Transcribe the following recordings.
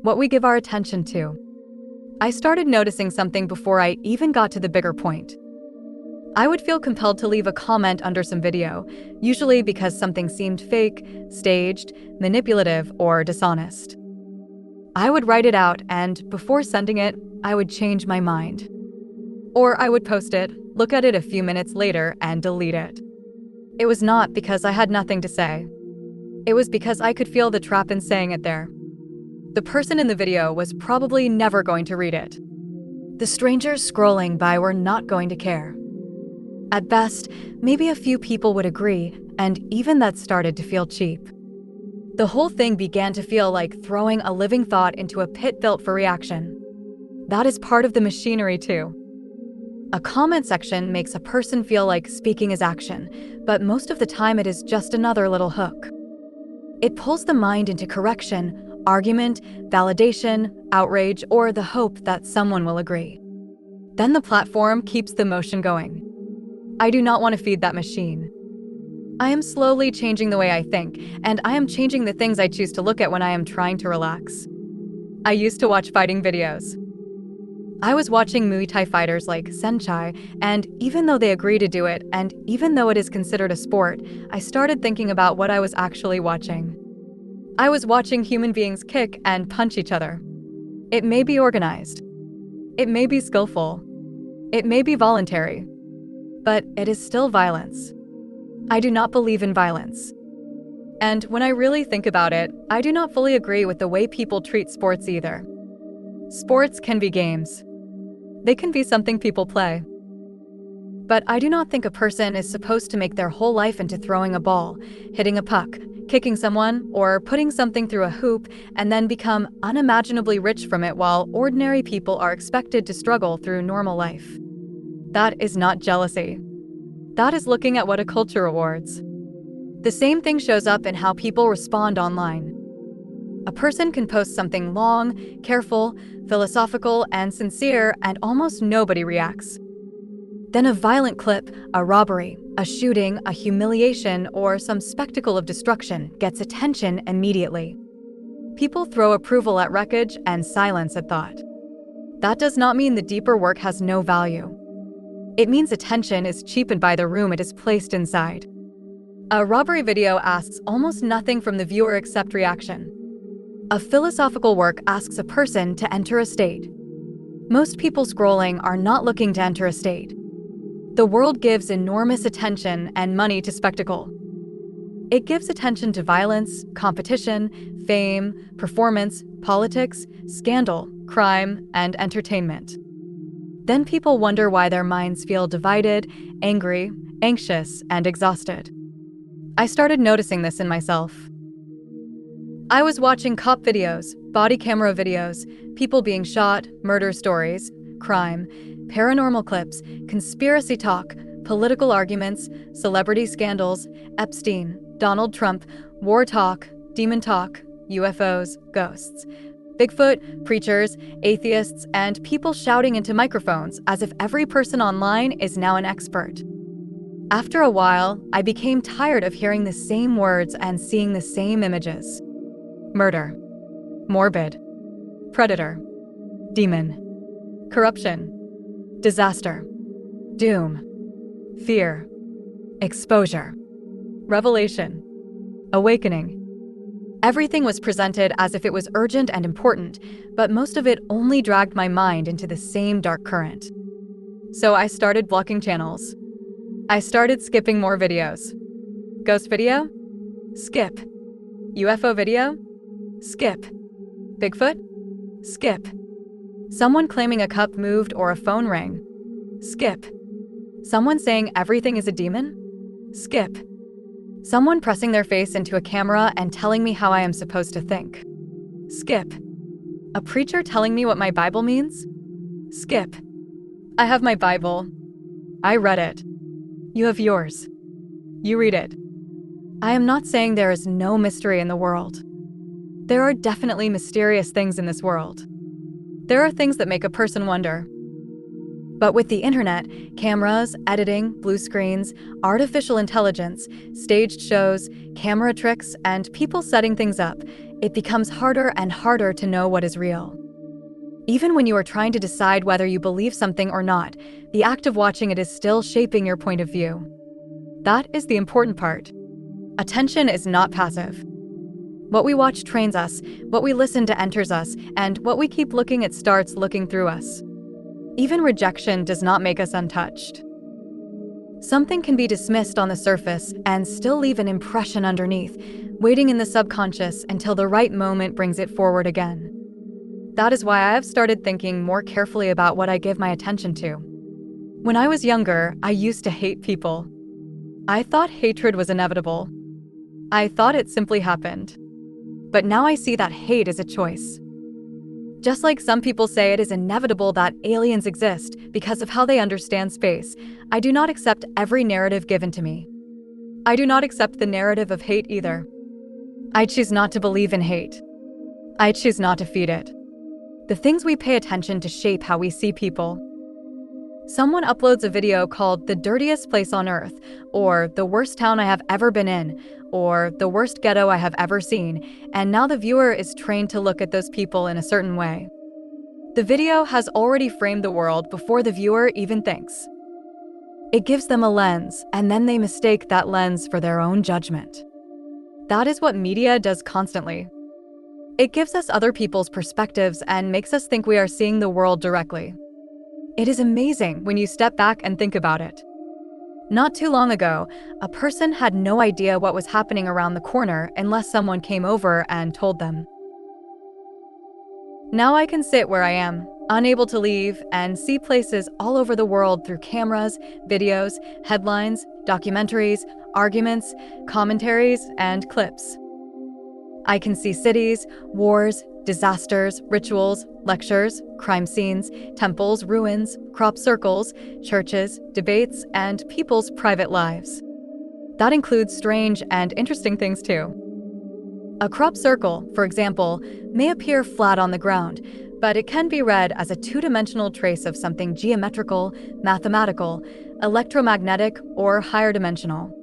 what we give our attention to. I started noticing something before I even got to the bigger point. I would feel compelled to leave a comment under some video, usually because something seemed fake, staged, manipulative, or dishonest. I would write it out, and before sending it, I would change my mind. Or I would post it, look at it a few minutes later, and delete it. It was not because I had nothing to say. It was because I could feel the trap in saying it there. The person in the video was probably never going to read it. The strangers scrolling by were not going to care. At best, maybe a few people would agree, and even that started to feel cheap. The whole thing began to feel like throwing a living thought into a pit built for reaction. That is part of the machinery too. A comment section makes a person feel like speaking is action, but most of the time it is just another little hook. It pulls the mind into correction, argument, validation, outrage, or the hope that someone will agree. Then the platform keeps the motion going. I do not want to feed that machine. I am slowly changing the way I think, and I am changing the things I choose to look at when I am trying to relax. I used to watch fighting videos. I was watching Muay Thai fighters like Senchai, and even though they agree to do it, and even though it is considered a sport, I started thinking about what I was actually watching. I was watching human beings kick and punch each other. It may be organized. It may be skillful. It may be voluntary. But it is still violence. I do not believe in violence. And when I really think about it, I do not fully agree with the way people treat sports either. Sports can be games. They can be something people play. But I do not think a person is supposed to make their whole life into throwing a ball, hitting a puck, kicking someone, or putting something through a hoop and then become unimaginably rich from it while ordinary people are expected to struggle through normal life. That is not jealousy. That is looking at what a culture rewards. The same thing shows up in how people respond online. A person can post something long, careful, philosophical, and sincere, and almost nobody reacts. Then a violent clip, a robbery, a shooting, a humiliation, or some spectacle of destruction gets attention immediately. People throw approval at wreckage and silence at thought. That does not mean the deeper work has no value. It means attention is cheapened by the room it is placed inside. A robbery video asks almost nothing from the viewer except reaction. A philosophical work asks a person to enter a state. Most people scrolling are not looking to enter a state. The world gives enormous attention and money to spectacle. It gives attention to violence, competition, fame, performance, politics, scandal, crime, and entertainment. Then people wonder why their minds feel divided, angry, anxious, and exhausted. I started noticing this in myself. I was watching cop videos, body camera videos, people being shot, murder stories, crime, paranormal clips, conspiracy talk, political arguments, celebrity scandals, Epstein, Donald Trump, war talk, demon talk, UFOs, ghosts, Bigfoot, preachers, atheists, and people shouting into microphones as if every person online is now an expert. After a while, I became tired of hearing the same words and seeing the same images. Murder, morbid, predator, demon, corruption, disaster, doom, fear, exposure, revelation, awakening. Everything was presented as if it was urgent and important, but most of it only dragged my mind into the same dark current. So I started blocking channels. I started skipping more videos. Ghost video? Skip. UFO video? Skip. Bigfoot? Skip. Someone claiming a cup moved or a phone rang? Skip. Someone saying everything is a demon? Skip. Someone pressing their face into a camera and telling me how I am supposed to think? Skip. A preacher telling me what my Bible means? Skip. I have my Bible. I read it. You have yours. You read it. I am not saying there is no mystery in the world. There are definitely mysterious things in this world. There are things that make a person wonder. But with the internet, cameras, editing, blue screens, artificial intelligence, staged shows, camera tricks, and people setting things up, it becomes harder and harder to know what is real. Even when you are trying to decide whether you believe something or not, the act of watching it is still shaping your point of view. That is the important part. Attention is not passive. What we watch trains us, what we listen to enters us, and what we keep looking at starts looking through us. Even rejection does not make us untouched. Something can be dismissed on the surface and still leave an impression underneath, waiting in the subconscious until the right moment brings it forward again. That is why I have started thinking more carefully about what I give my attention to. When I was younger, I used to hate people. I thought hatred was inevitable. I thought it simply happened. But now I see that hate is a choice. Just like some people say it is inevitable that aliens exist because of how they understand space, I do not accept every narrative given to me. I do not accept the narrative of hate either. I choose not to believe in hate. I choose not to feed it. The things we pay attention to shape how we see people. Someone uploads a video called "The Dirtiest Place on Earth," or "The Worst Town I Have Ever Been In," or "The Worst Ghetto I Have Ever Seen," and now the viewer is trained to look at those people in a certain way. The video has already framed the world before the viewer even thinks. It gives them a lens, and then they mistake that lens for their own judgment. That is what media does constantly. It gives us other people's perspectives and makes us think we are seeing the world directly. It is amazing when you step back and think about it. Not too long ago, a person had no idea what was happening around the corner unless someone came over and told them. Now I can sit where I am, unable to leave, and see places all over the world through cameras, videos, headlines, documentaries, arguments, commentaries, and clips. I can see cities, wars, disasters, rituals, lectures, crime scenes, temples, ruins, crop circles, churches, debates, and people's private lives. That includes strange and interesting things too. A crop circle, for example, may appear flat on the ground, but it can be read as a two-dimensional trace of something geometrical, mathematical, electromagnetic, or higher dimensional.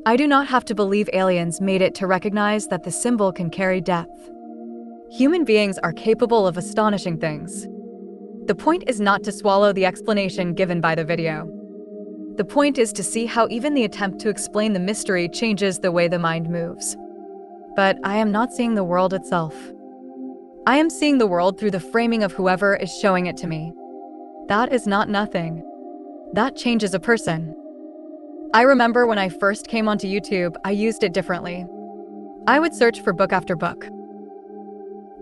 I do not have to believe aliens made it to recognize that the symbol can carry depth. Human beings are capable of astonishing things. The point is not to swallow the explanation given by the video. The point is to see how even the attempt to explain the mystery changes the way the mind moves. But I am not seeing the world itself. I am seeing the world through the framing of whoever is showing it to me. That is not nothing. That changes a person. I remember when I first came onto YouTube, I used it differently. I would search for book after book.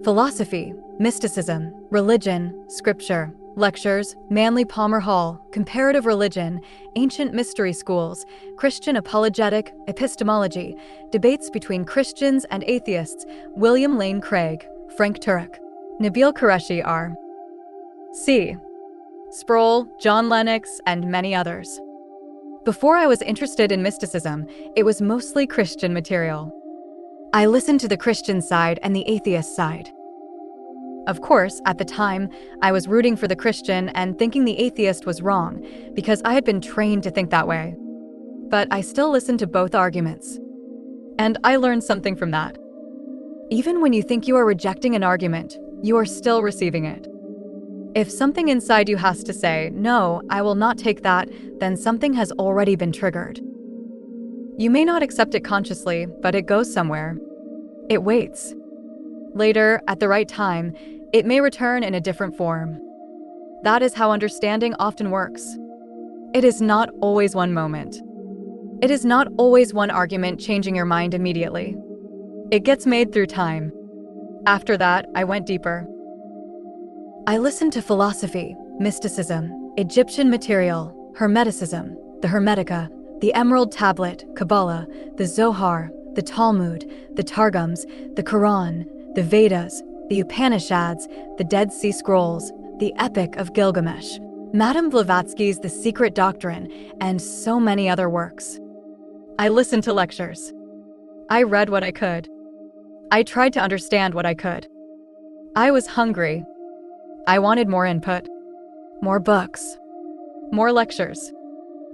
Philosophy, mysticism, religion, scripture, lectures, Manly Palmer Hall, comparative religion, ancient mystery schools, Christian apologetic, epistemology, debates between Christians and atheists, William Lane Craig, Frank Turek, Nabil Qureshi R.C. Sproul, John Lennox, and many others. Before I was interested in mysticism, it was mostly Christian material. I listened to the Christian side and the atheist side. Of course, at the time, I was rooting for the Christian and thinking the atheist was wrong, because I had been trained to think that way. But I still listened to both arguments. And I learned something from that. Even when you think you are rejecting an argument, you are still receiving it. If something inside you has to say, "No, I will not take that," then something has already been triggered. You may not accept it consciously, but it goes somewhere. It waits. Later, at the right time, it may return in a different form. That is how understanding often works. It is not always one moment. It is not always one argument changing your mind immediately. It gets made through time. After that, I went deeper. I listened to philosophy, mysticism, Egyptian material, Hermeticism, the Hermetica, the Emerald Tablet, Kabbalah, the Zohar, the Talmud, the Targums, the Quran, the Vedas, the Upanishads, the Dead Sea Scrolls, the Epic of Gilgamesh, Madame Blavatsky's The Secret Doctrine, and so many other works. I listened to lectures. I read what I could. I tried to understand what I could. I was hungry. I wanted more input, more books, more lectures,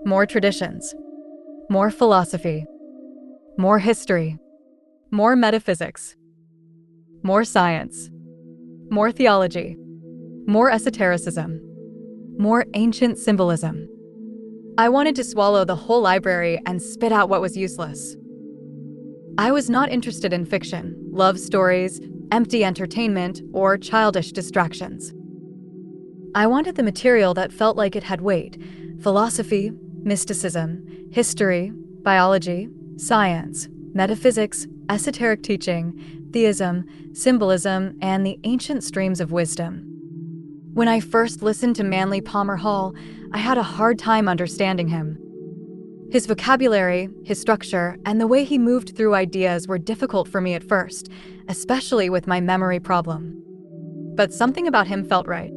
more traditions, more philosophy, more history, more metaphysics, more science, more theology, more esotericism, more ancient symbolism. I wanted to swallow the whole library and spit out what was useless. I was not interested in fiction, love stories, empty entertainment, or childish distractions. I wanted the material that felt like it had weight: philosophy, mysticism, history, biology, science, metaphysics, esoteric teaching, theism, symbolism, and the ancient streams of wisdom. When I first listened to Manly Palmer Hall, I had a hard time understanding him. His vocabulary, his structure, and the way he moved through ideas were difficult for me at first, especially with my memory problem. But something about him felt right.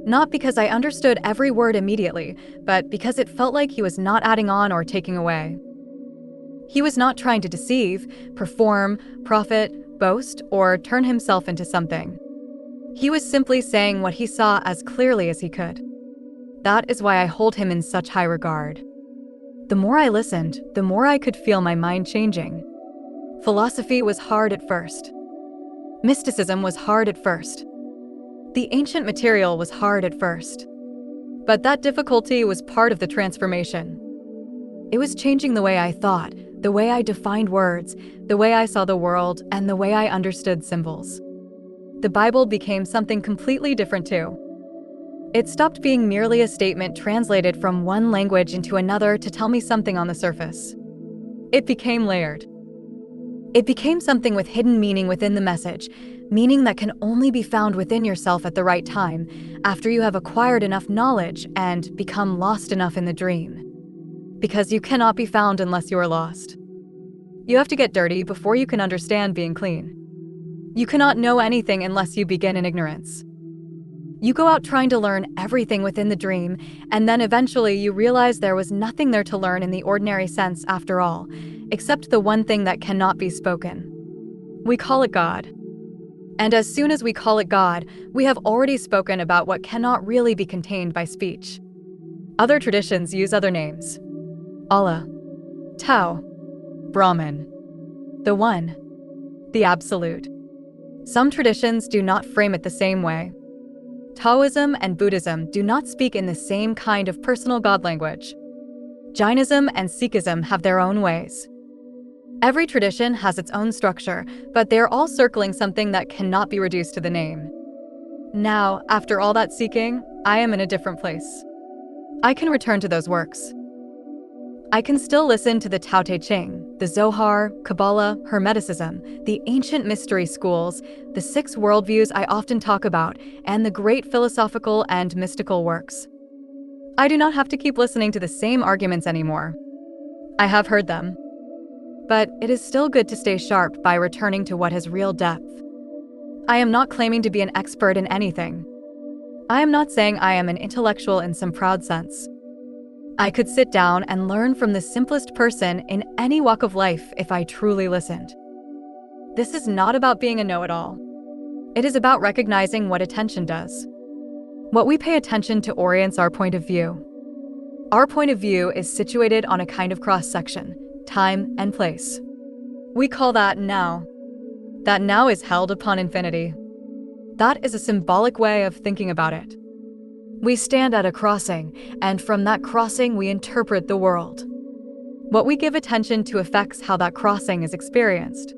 Not because I understood every word immediately, but because it felt like he was not adding on or taking away. He was not trying to deceive, perform, profit, boast, or turn himself into something. He was simply saying what he saw as clearly as he could. That is why I hold him in such high regard. The more I listened, the more I could feel my mind changing. Philosophy was hard at first. Mysticism was hard at first. The ancient material was hard at first. But that difficulty was part of the transformation. It was changing the way I thought, the way I defined words, the way I saw the world, and the way I understood symbols. The Bible became something completely different too. It stopped being merely a statement translated from one language into another to tell me something on the surface. It became layered. It became something with hidden meaning within the message, meaning that can only be found within yourself at the right time, after you have acquired enough knowledge and become lost enough in the dream. Because you cannot be found unless you are lost. You have to get dirty before you can understand being clean. You cannot know anything unless you begin in ignorance. You go out trying to learn everything within the dream, and then eventually you realize there was nothing there to learn in the ordinary sense after all, except the one thing that cannot be spoken. We call it God. And as soon as we call it God, we have already spoken about what cannot really be contained by speech. Other traditions use other names: Allah, Tao, Brahman, the One, the Absolute. Some traditions do not frame it the same way. Taoism and Buddhism do not speak in the same kind of personal God language. Jainism and Sikhism have their own ways. Every tradition has its own structure, but they're all circling something that cannot be reduced to the name. Now, after all that seeking, I am in a different place. I can return to those works. I can still listen to the Tao Te Ching, the Zohar, Kabbalah, Hermeticism, the ancient mystery schools, the 6 worldviews I often talk about, and the great philosophical and mystical works. I do not have to keep listening to the same arguments anymore. I have heard them. But it is still good to stay sharp by returning to what has real depth. I am not claiming to be an expert in anything. I am not saying I am an intellectual in some proud sense. I could sit down and learn from the simplest person in any walk of life if I truly listened. This is not about being a know-it-all. It is about recognizing what attention does. What we pay attention to orients our point of view. Our point of view is situated on a kind of cross-section, time and place. We call that now. That now is held upon infinity. That is a symbolic way of thinking about it. We stand at a crossing, and from that crossing we interpret the world. What we give attention to affects how that crossing is experienced.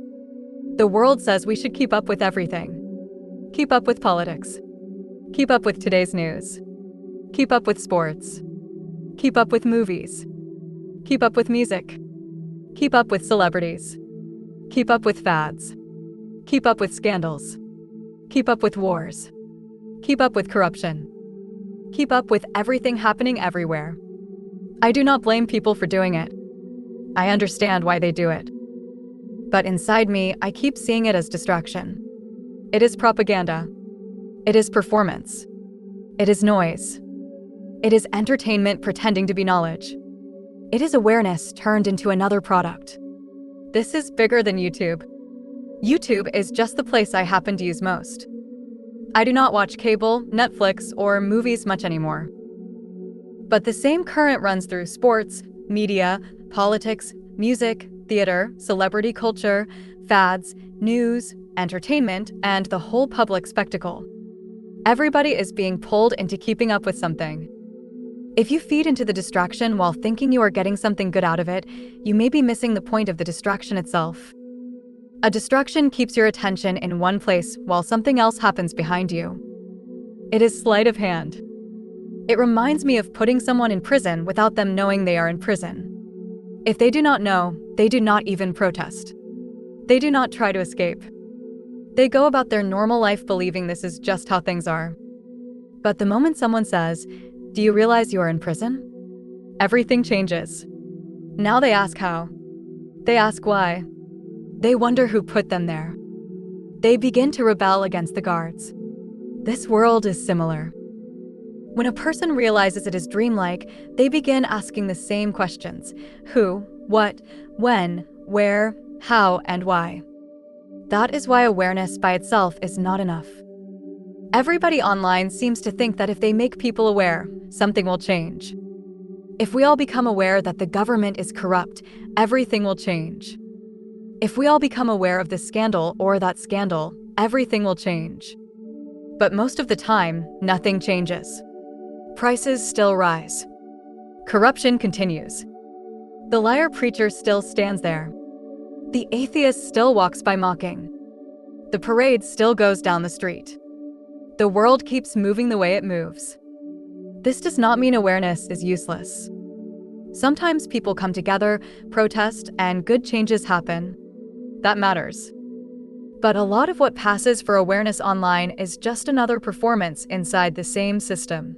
The world says we should keep up with everything. Keep up with politics. Keep up with today's news. Keep up with sports. Keep up with movies. Keep up with music. Keep up with celebrities. Keep up with fads. Keep up with scandals. Keep up with wars. Keep up with corruption. Keep up with everything happening everywhere. I do not blame people for doing it. I understand why they do it. But inside me, I keep seeing it as distraction. It is propaganda. It is performance. It is noise. It is entertainment pretending to be knowledge. It is awareness turned into another product. This is bigger than YouTube. YouTube is just the place I happen to use most. I do not watch cable, Netflix, or movies much anymore. But the same current runs through sports, media, politics, music, theater, celebrity culture, fads, news, entertainment, and the whole public spectacle. Everybody is being pulled into keeping up with something. If you feed into the distraction while thinking you are getting something good out of it, you may be missing the point of the distraction itself. A distraction keeps your attention in one place while something else happens behind you. It is sleight of hand. It reminds me of putting someone in prison without them knowing they are in prison. If they do not know, they do not even protest. They do not try to escape. They go about their normal life believing this is just how things are. But the moment someone says, "Do you realize you are in prison?" everything changes. Now they ask how. They ask why. They wonder who put them there. They begin to rebel against the guards. This world is similar. When a person realizes it is dreamlike, they begin asking the same questions: who, what, when, where, how, and why. That is why awareness by itself is not enough. Everybody online seems to think that if they make people aware, something will change. If we all become aware that the government is corrupt, everything will change. If we all become aware of this scandal or that scandal, everything will change. But most of the time, nothing changes. Prices still rise. Corruption continues. The liar preacher still stands there. The atheist still walks by mocking. The parade still goes down the street. The world keeps moving the way it moves. This does not mean awareness is useless. Sometimes people come together, protest, and good changes happen. That matters. But a lot of what passes for awareness online is just another performance inside the same system.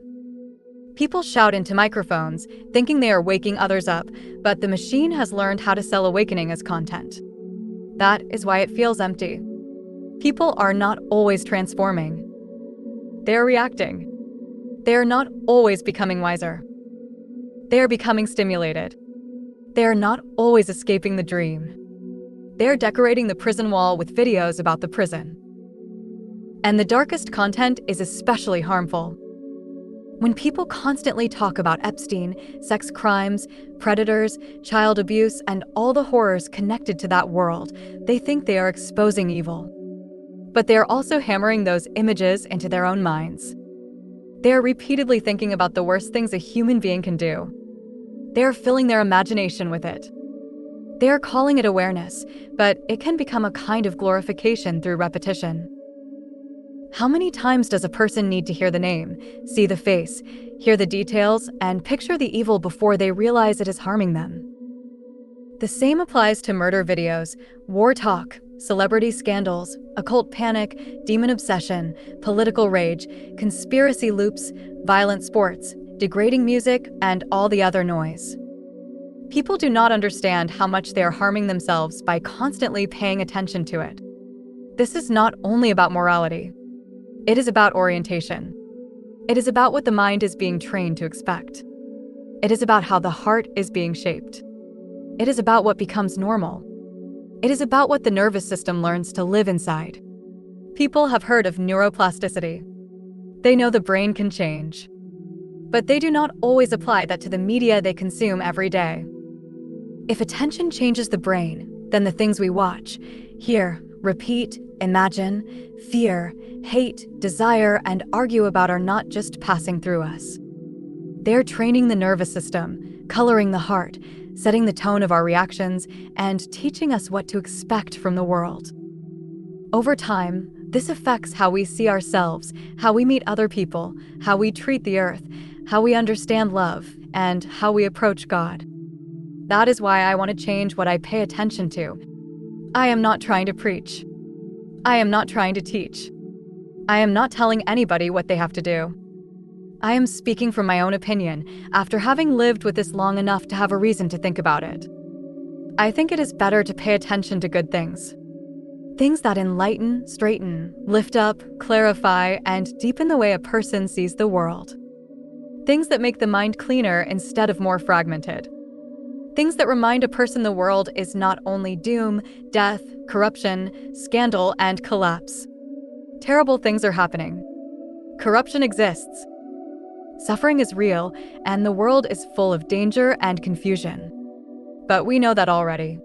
People shout into microphones, thinking they are waking others up, but the machine has learned how to sell awakening as content. That is why it feels empty. People are not always transforming. They are reacting. They are not always becoming wiser. They are becoming stimulated. They are not always escaping the dream. They are decorating the prison wall with videos about the prison. And the darkest content is especially harmful. When people constantly talk about Epstein, sex crimes, predators, child abuse, and all the horrors connected to that world, they think they are exposing evil. But they are also hammering those images into their own minds. They are repeatedly thinking about the worst things a human being can do. They are filling their imagination with it. They are calling it awareness, but it can become a kind of glorification through repetition. How many times does a person need to hear the name, see the face, hear the details, and picture the evil before they realize it is harming them? The same applies to murder videos, war talk, celebrity scandals, occult panic, demon obsession, political rage, conspiracy loops, violent sports, degrading music, and all the other noise. People do not understand how much they are harming themselves by constantly paying attention to it. This is not only about morality. It is about orientation. It is about what the mind is being trained to expect. It is about how the heart is being shaped. It is about what becomes normal. It is about what the nervous system learns to live inside. People have heard of neuroplasticity. They know the brain can change. But they do not always apply that to the media they consume every day. If attention changes the brain, then the things we watch, hear, repeat, imagine, fear, hate, desire, and argue about are not just passing through us. They're training the nervous system, coloring the heart, setting the tone of our reactions, and teaching us what to expect from the world. Over time, this affects how we see ourselves, how we meet other people, how we treat the earth, how we understand love, and how we approach God. That is why I want to change what I pay attention to. I am not trying to preach. I am not trying to teach. I am not telling anybody what they have to do. I am speaking from my own opinion after having lived with this long enough to have a reason to think about it. I think it is better to pay attention to good things. Things that enlighten, straighten, lift up, clarify, and deepen the way a person sees the world. Things that make the mind cleaner instead of more fragmented. Things that remind a person the world is not only doom, death, corruption, scandal, and collapse. Terrible things are happening. Corruption exists. Suffering is real, and the world is full of danger and confusion. But we know that already.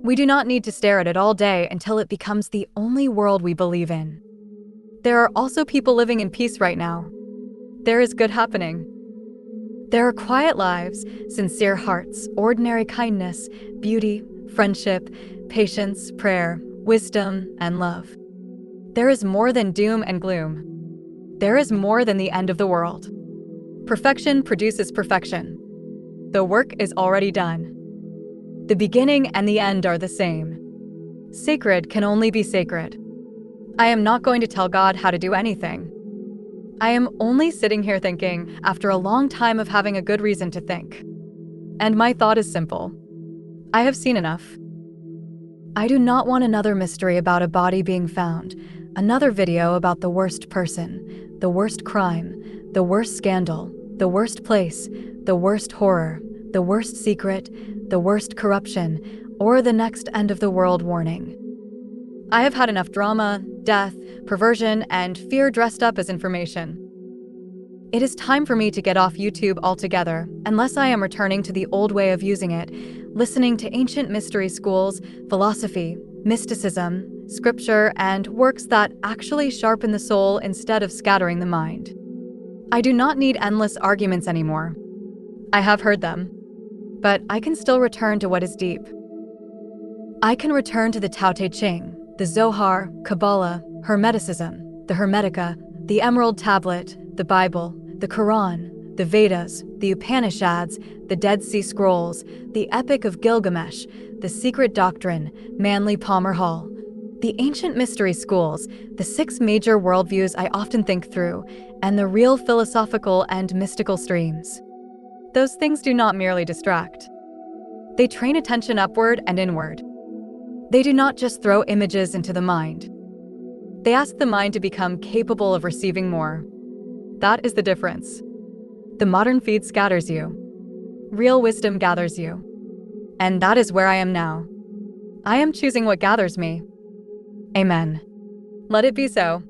We do not need to stare at it all day until it becomes the only world we believe in. There are also people living in peace right now. There is good happening. There are quiet lives, sincere hearts, ordinary kindness, beauty, friendship, patience, prayer, wisdom, and love. There is more than doom and gloom. There is more than the end of the world. Perfection produces perfection. The work is already done. The beginning and the end are the same. Sacred can only be sacred. I am not going to tell God how to do anything. I am only sitting here thinking after a long time of having a good reason to think. And my thought is simple. I have seen enough. I do not want another mystery about a body being found, another video about the worst person, the worst crime, the worst scandal, the worst place, the worst horror, the worst secret, the worst corruption, or the next end of the world warning. I have had enough drama, death, perversion, and fear dressed up as information. It is time for me to get off YouTube altogether, unless I am returning to the old way of using it, listening to ancient mystery schools, philosophy, mysticism, scripture, and works that actually sharpen the soul instead of scattering the mind. I do not need endless arguments anymore. I have heard them. But I can still return to what is deep. I can return to the Tao Te Ching, the Zohar, Kabbalah, Hermeticism, the Hermetica, the Emerald Tablet, the Bible, the Quran, the Vedas, the Upanishads, the Dead Sea Scrolls, the Epic of Gilgamesh, the Secret Doctrine, Manly Palmer Hall, the ancient mystery schools, the 6 major worldviews I often think through, and the real philosophical and mystical streams. Those things do not merely distract. They train attention upward and inward. They do not just throw images into the mind. They ask the mind to become capable of receiving more. That is the difference. The modern feed scatters you. Real wisdom gathers you. And that is where I am now. I am choosing what gathers me. Amen. Let it be so.